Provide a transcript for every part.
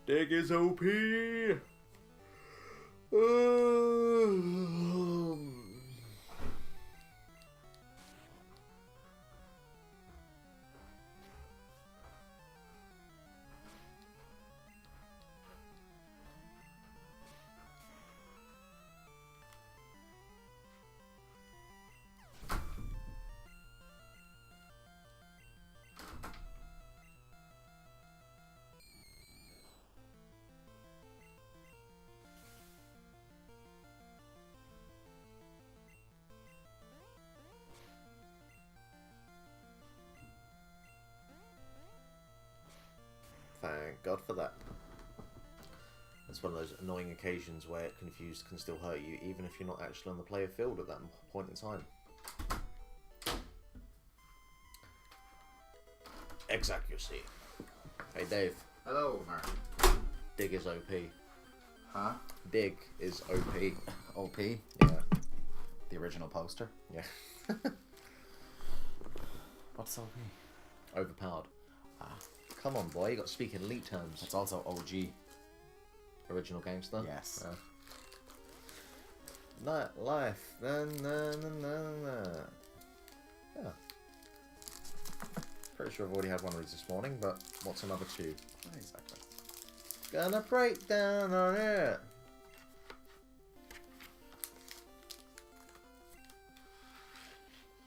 Dig is OP. Thank God for that. It's one of those annoying occasions where confused can still hurt you, even if you're not actually on the player field at that point in time. Exactly. Hey Dave. Hello, Mark. Dig is OP. Huh? Dig is OP. OP? Yeah. The original poster? Yeah. What's OP? Overpowered. Come on, boy. You got to speak in elite terms. It's also OG. Original gangster? Yes. Night life. Na, na, na, na, na. Yeah. Pretty sure I've already had one of these this morning, but what's another two? Exactly. Gonna break down on it.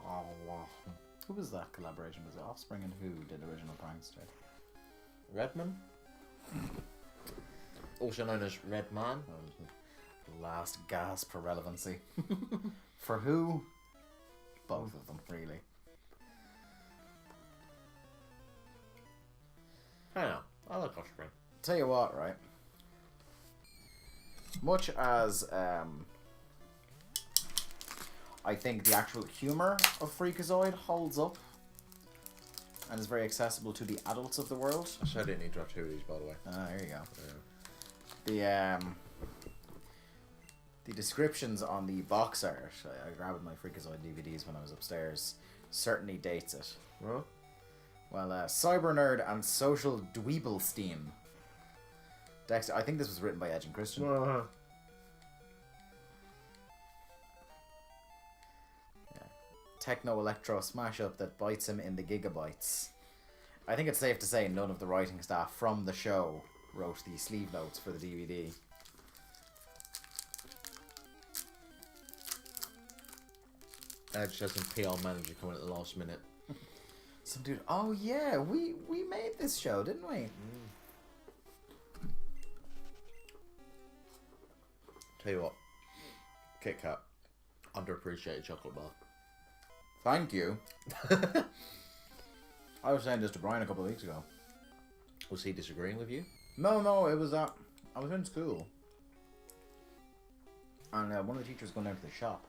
Oh, wow. Who was that collaboration? Was it Offspring and who did original Prankster? Redman? Also known as Redman. Last gasp for relevancy. For who? Both of them, really. I know. I like Offspring. Tell you what, right? Much as I think the actual humour of Freakazoid holds up and is very accessible to the adults of the world. I said I didn't need to have two of these, by the way. Ah, there you go. Yeah. The descriptions on the box art, I grabbed my Freakazoid DVDs when I was upstairs, certainly dates it. Well, Cyber Nerd and Social Dweeblestein. Dexter, I think this was written by Edge and Christian. Techno-electro smash-up that bites him in the gigabytes. I think it's safe to say none of the writing staff from the show wrote the sleeve notes for the DVD. Edge has some PR manager coming at the last minute. Some dude, oh yeah, we made this show, didn't we? Tell you what, Kit Kat, underappreciated chocolate bar. Thank you. I was saying this to Brian a couple of weeks ago. Was he disagreeing with you? No, it was that I was in school, and one of the teachers going down to the shop,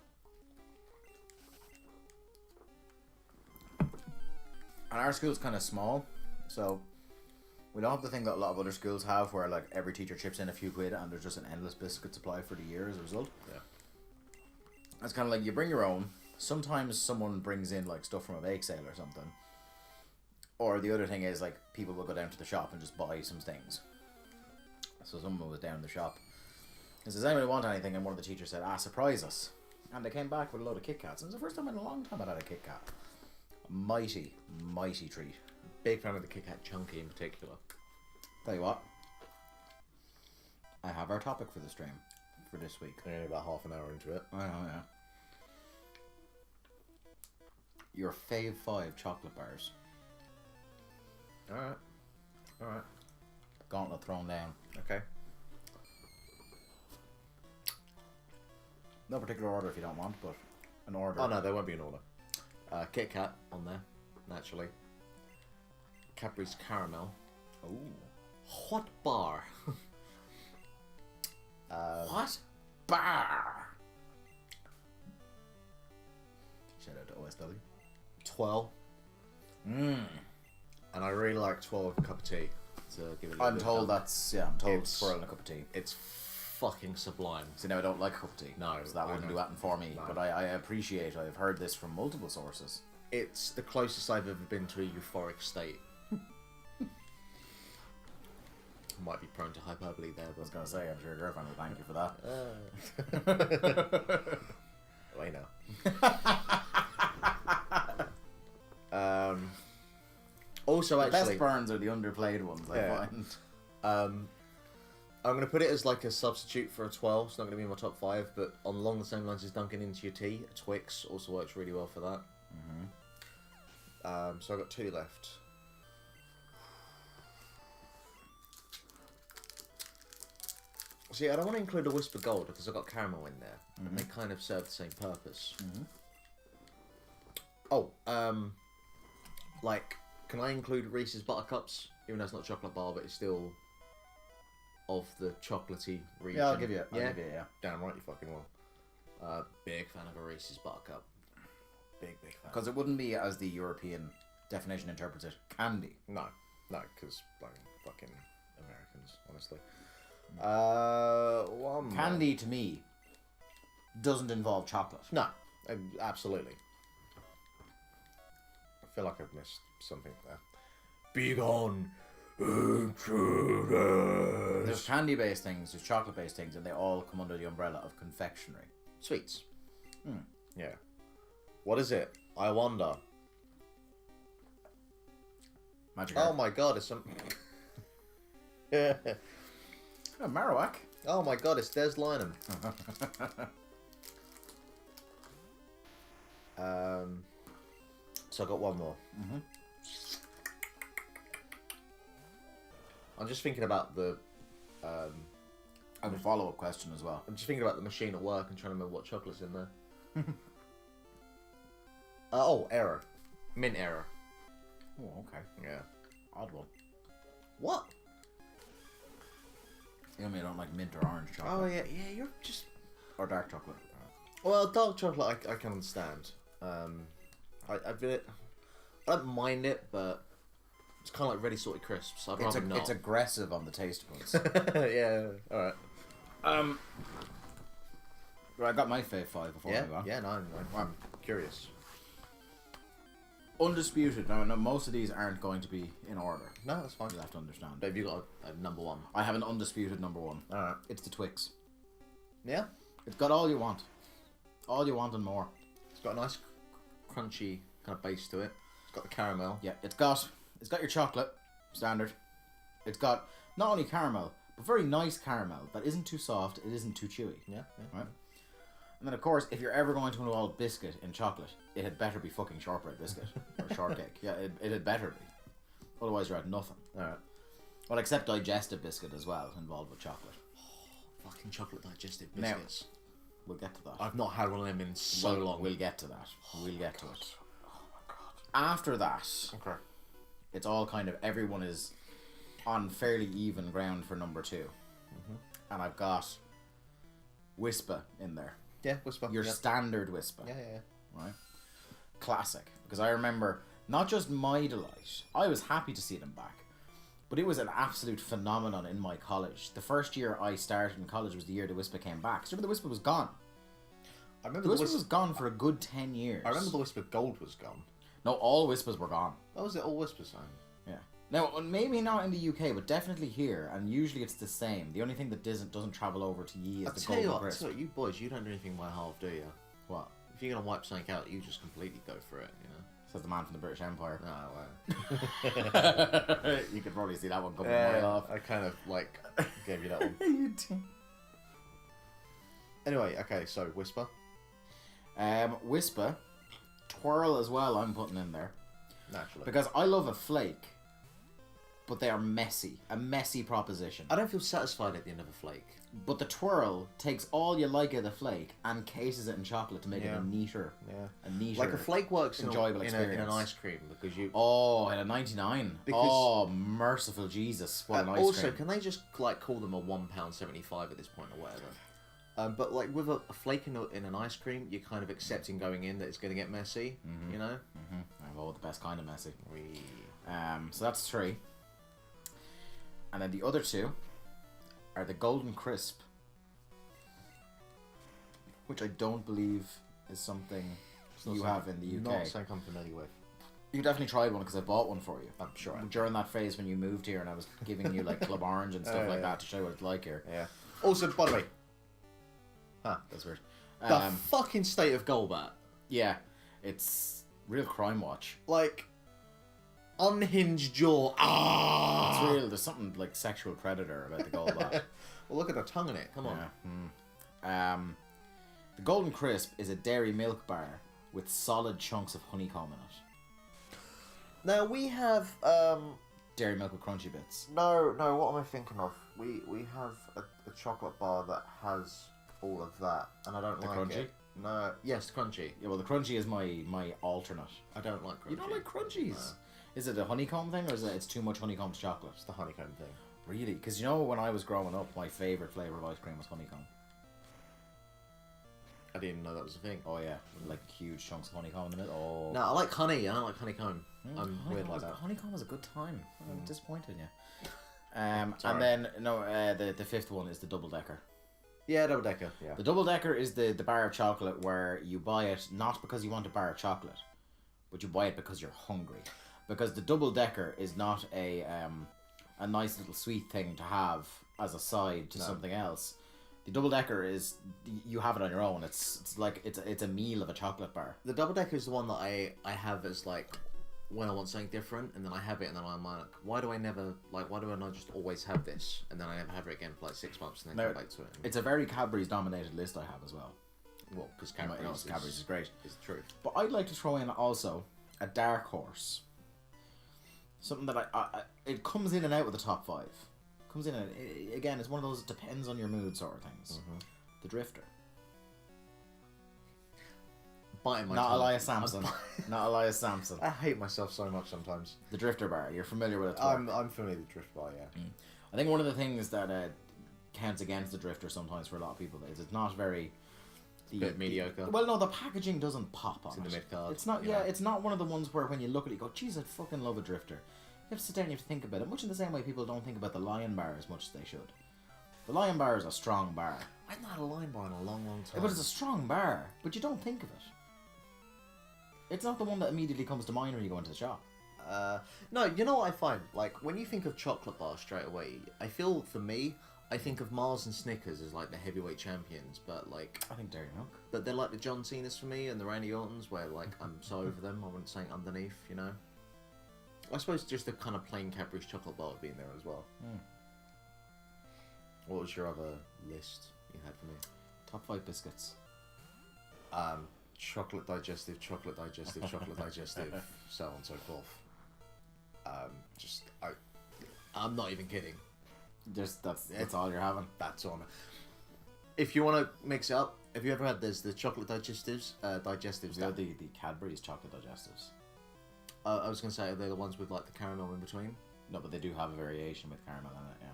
and our school's kind of small, so we don't have the thing that a lot of other schools have, where like every teacher chips in a few quid and there's just an endless biscuit supply for the year as a result. Yeah. It's kind of like you bring your own. Sometimes someone brings in like stuff from a bake sale or something. Or the other thing is like people will go down to the shop and just buy some things. So someone was down in the shop. And says, anybody want anything? And one of the teachers said, surprise us. And they came back with a load of Kit Kats. And it was the first time in a long time I'd had a Kit Kat. A mighty, mighty treat. Big fan of the Kit Kat Chunky in particular. Tell you what. I have our topic for the stream for this week. Only about half an hour into it. I know, yeah. Your fave 5 chocolate bars. Alright. Gauntlet thrown down. Okay. No particular order if you don't want, but an order. Oh no, there won't be an order. Kit Kat on there, naturally. Cadbury's Caramel. Ooh. What bar? What bar? Shout out to OSW. 12. Mmm. And I really like 12 cup of tea. To give it a I'm bit told of that's, I'm told it's spoiling a cup of tea. It's fucking sublime. See, now I don't like a cup of tea. No, so that I wouldn't know. do that for me. No. But I appreciate, I've heard this from multiple sources. It's the closest I've ever been to a euphoric state. Might be prone to hyperbole there, I was but going to say, I'm sure your girlfriend will thank you for that. wait now. Also, The actually, best burns are the underplayed ones, I find. I'm going to put it as like a substitute for a 12. It's not going to be in my top 5, but along the same lines as dunking into your tea, a Twix also works really well for that. So I've got 2 left. See, I don't want to include a Whisper Gold because I've got caramel in there, and they kind of serve the same purpose. Oh, like, can I include Reese's Buttercups? Even though it's not a chocolate bar, but it's still of the chocolatey region. Yeah, I'll give you it. Yeah? Damn right you fucking will. Big fan of a Reese's Buttercup. Big fan. Because it wouldn't be, as the European definition interprets it, candy. No, because like fucking Americans, honestly. One more. Candy, to me, doesn't involve chocolate. No, absolutely. I feel like I've missed something there. Begone, intruders. There's candy-based things, there's chocolate-based things, and they all come under the umbrella of confectionery. Sweets. Yeah. What is it? I wonder. Magic Oh Herb. my god, it's some... yeah. Oh, Marowak. Oh my god, it's Des Lynam. So I got one more. I'm just thinking about the... I have a follow-up question as well. I'm just thinking about the machine at work and trying to remember what chocolate's in there. Error. Mint error. Oh, okay. Yeah. Odd one. What? You know me, I don't like mint or orange chocolate. Oh, yeah, you're just... Or dark chocolate. Well, dark chocolate I can understand. I don't mind it, but it's kind of like ready salted crisps. I'd rather not. It's aggressive on the taste buds. Yeah, alright. Right, I got my fave 5 before I move on. Yeah, no, I'm curious. Undisputed. Now, most of these aren't going to be in order. No, that's fine. You have to understand. But have you got a number 1? I have an undisputed number 1. Alright. It's the Twix. Yeah? It's got all you want. All you want and more. It's got a nice crunchy kind of base to it. It's got the caramel. Yeah, it's got your chocolate, standard. It's got not only caramel, but very nice caramel that isn't too soft, it isn't too chewy. Yeah. Right? And then, of course, if you're ever going to involve biscuit in chocolate, it had better be fucking shortbread biscuit. Or shortcake. Yeah, it had better be. Otherwise, you're at nothing. Alright. Well, except digestive biscuit as well, involved with chocolate. Fucking chocolate digestive biscuits. Now, we'll get to that. I've not had one of them in so long. We'll get to that. We'll get to it. Oh my god. After that, Okay. it's all kind of, everyone is on fairly even ground for number 2. And I've got Whisper in there. Yeah, Whisper. Your standard Whisper. Yeah. Right? Classic. Because I remember, not just my delight, I was happy to see them back, but it was an absolute phenomenon in my college. The first year I started in college was the year the Whisper came back. So remember, the Whisper was gone. I remember The Whisper was gone for a good 10 years. I remember the Whisper Gold was gone. No, all Whispers were gone. What was it? All Whispers then? Yeah. Now, maybe not in the UK, but definitely here, and usually it's the same. The only thing that doesn't travel over to ye is I'll the tell Golden you Crisp. what, you boys, you don't do anything by half, do you? What? If you're going to wipe something out, you just completely go for it, you know? Says the man from the British Empire. Oh, You could probably see that one coming right off. I kind of, like, gave you that one. You do. Anyway, okay, so Whisper. Whisper. Twirl as well, I'm putting in there. Naturally. Because I love a flake, but they are messy. A messy proposition. I don't feel satisfied at the end of a flake. But the twirl takes all you like of the flake and cases it in chocolate to make it a neater. Yeah. A neater. Like a flake works enjoyable in experience. an ice cream because you... Oh, in a 99. Because- oh, merciful Jesus. What an ice also, cream. can they just, like, call them a £1.75 at this point or whatever? But, like, with a flake in an ice cream, you're kind of accepting going in that it's going to get messy, you know? Oh, the best kind of messy. Wee. So that's 3. And then the other 2 are the Golden Crisp, which I don't believe is something you have in the UK. Not something I'm familiar with. You definitely tried one because I bought one for you. I'm sure. During that phase when you moved here and I was giving you like Club Orange and stuff like that to show you what it's like here. Yeah. Also, by the way, That's weird. the fucking state of Golbat. Yeah, it's real crime watch. Like, unhinged jaw. It's real. There's something like sexual predator about the Golbat. Well, look at the tongue in it. Come on. Yeah. The Golden Crisp is a dairy milk bar with solid chunks of honeycomb in it. Now we have Dairy milk with crunchy bits. no. What am I thinking of? We have a chocolate bar that has all of that, and I don't The like crunchy? it. No. Yes, crunchy. Yeah, well, the crunchy is my alternate. I don't like crunchy. You don't like crunchies? No. Is it a honeycomb thing, or is it's too much honeycomb to chocolate? It's the honeycomb thing. Really? Because you know, when I was growing up, my favourite flavour of ice cream was honeycomb. I didn't know that was a thing. Oh yeah, like huge chunks of honeycomb in it. Oh. No, I like honey. I don't like honeycomb. I'm weird like that. Honeycomb was a good time. I'm disappointed in you. And then the fifth one is the double decker. Yeah, double decker. Yeah. The double decker is the bar of chocolate where you buy it not because you want a bar of chocolate, but you buy it because you're hungry. Because the double decker is not a nice little sweet thing to have as a side to something else. The double decker is you have it on your own. It's like it's a meal of a chocolate bar. The double decker is the one that I have as like when I want something different, and then I have it, and then I'm like, why do I not just always have this, and then I never have it again for like 6 months, and then come back to it. It's a very Cadbury's dominated list I have as well. Well, because Cadbury's is great. Is the truth. But I'd like to throw in also a dark horse. Something that it comes in and out with the top five. Comes in and again, it's one of those depends on your mood sort of things. The Drifter. Biting my Not tongue. Elias Sampson. Not Elias Sampson. I hate myself so much sometimes. The Drifter bar. You're familiar with it? I'm familiar with the Drift Bar, yeah. I think one of the things that counts against the Drifter sometimes for a lot of people is it's not very... Bit mediocre. Well, no, the packaging doesn't pop on in the mid-card. It's not. you Yeah, know. it's not one of the ones where when you look at it, you go, "Geez, I'd fucking love a Drifter." You have to sit down and you have to think about it. Much in the same way people don't think about the Lion Bar as much as they should. The Lion Bar is a strong bar. I've not had a line bar in a long, long time. Yeah, but it's a strong bar, but you don't think of it. It's not the one that immediately comes to mind when you go into the shop. No, you know what I find? Like, when you think of chocolate bar straight away, I feel, for me, I think of Mars and Snickers as, like, the heavyweight champions, but, like... I think Dairy Milk. But they're like the John Cena's for me, and the Randy Ortons, where, like, I'm so over them, I wouldn't say underneath, you know? I suppose just the kind of plain Cadbury's chocolate bar would be in there as well. What was your other list you had for me? Top 5 biscuits. Chocolate digestive, chocolate digestive, chocolate digestive, so on and so forth. I'm not even kidding. That's all you're having. That's on. If you want to mix it up, have you ever had the chocolate digestives? The Cadbury's chocolate digestives. I was going to say, are they the ones with like the caramel in between? No, but they do have a variation with caramel in it, yeah.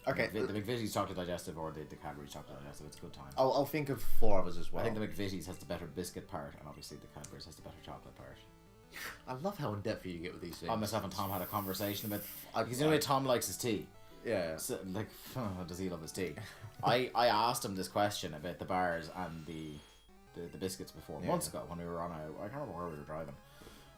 Okay. The McVitie's chocolate digestive or the Cadbury's chocolate digestive, it's a good time. I'll think of 4 others as well. I think the McVitie's has the better biscuit part, and obviously the Cadbury's has the better chocolate part. I love how in depth you get with these things. Myself and Tom had a conversation about because you know Tom likes his tea. Yeah. So, like, does he love his tea? I asked him this question about the bars and the biscuits before months ago when we were on I can't remember where we were driving.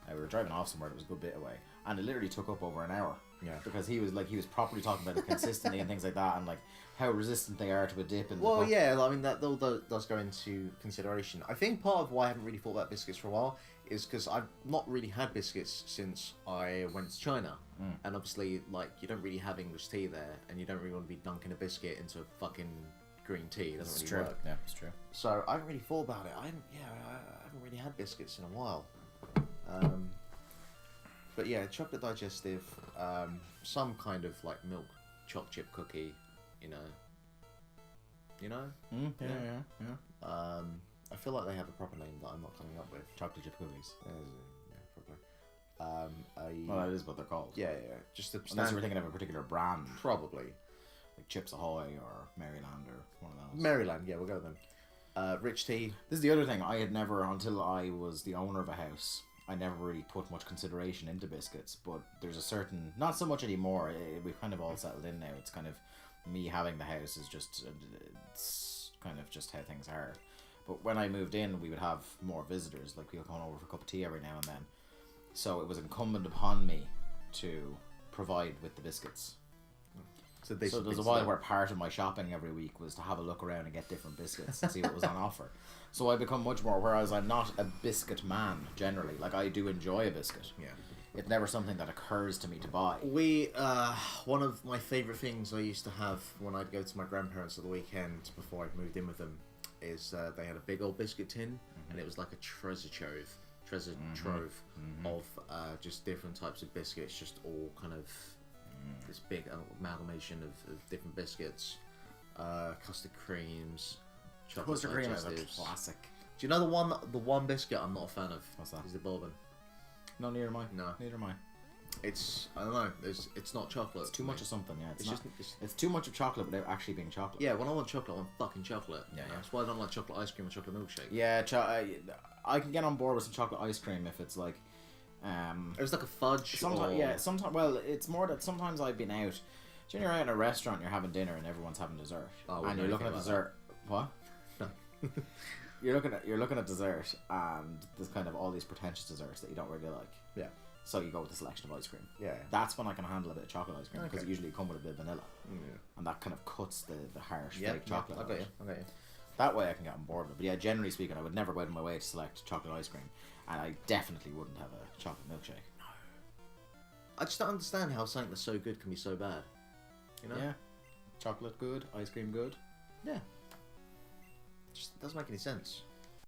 We were driving off somewhere that was a good bit away, and it literally took up over an hour. Yeah. Because he was properly talking about it consistently and things like that, and like how resistant they are to a dip. And well, yeah, I mean that does go into consideration. I think part of why I haven't really thought about biscuits for a while is because I've not really had biscuits since I went to China, and obviously, like, you don't really have English tea there, and you don't really want to be dunking a biscuit into fucking green tea. It doesn't really work. Yeah, it's true. So I haven't really thought about it. I haven't really had biscuits in a while. But yeah, chocolate digestive, some kind of like milk choc chip cookie, you know. Yeah. I feel like they have a proper name that I'm not coming up with. Chocolate chip cookies. Yeah, probably. Well, that is what they're called. Yeah. Just a Unless you were thinking of a particular brand, probably like Chips Ahoy or Maryland or one of those. Maryland. Yeah, we'll go with them. Rich tea. This is the other thing. I had never, until I was the owner of a house, I never really put much consideration into biscuits. But there's a certain, not so much anymore. We've kind of all settled in now. It's kind of me having the house is just, it's kind of just how things are. But when I moved in, we would have more visitors. Like people coming over for a cup of tea every now and then. So it was incumbent upon me to provide with the biscuits. So there was a while where part of my shopping every week was to have a look around and get different biscuits and see what was on offer. So I become much more, whereas I'm not a biscuit man generally. Like I do enjoy a biscuit. Yeah. It's never something that occurs to me to buy. One of my favourite things I used to have when I'd go to my grandparents at the weekend before I moved in with them is they had a big old biscuit tin, and it was like a treasure trove of just different types of biscuits, just all kind of this big amalgamation of different biscuits, custard creams, chocolate Custard cream is a digestives. classic. Do you know the one biscuit I'm not a fan of? What's that? Is the bourbon. No, neither am I. No. Neither am I. It's, I don't know, it's not chocolate. It's too much of something, yeah. It's just too much of chocolate without actually being chocolate. yeah, when I want chocolate, I want fucking chocolate. Yeah, yeah. That's why I don't like chocolate ice cream or chocolate milkshake. Yeah, I can get on board with some chocolate ice cream if it's like... It was like a fudge. Sometimes, yeah, sometimes. Well, it's more that sometimes I've been out. So when you're out in a restaurant, you're having dinner and everyone's having dessert, and you're looking at dessert. What? No. You're looking at dessert, and there's kind of all these pretentious desserts that you don't really like. Yeah. So you go with a selection of ice cream. Yeah. That's when I can handle a bit of chocolate ice cream because it usually comes with a bit of vanilla, Yeah. and that kind of cuts the harsh Yeah, fake chocolate. I got you. I got you. That way I can get on board with it. But yeah, generally speaking, I would never go out of my way to select chocolate ice cream, and I definitely wouldn't have a chocolate milkshake. I just don't understand how something that's so good can be so bad. You know? Yeah. Chocolate good, ice cream good. Yeah. Just doesn't make any sense.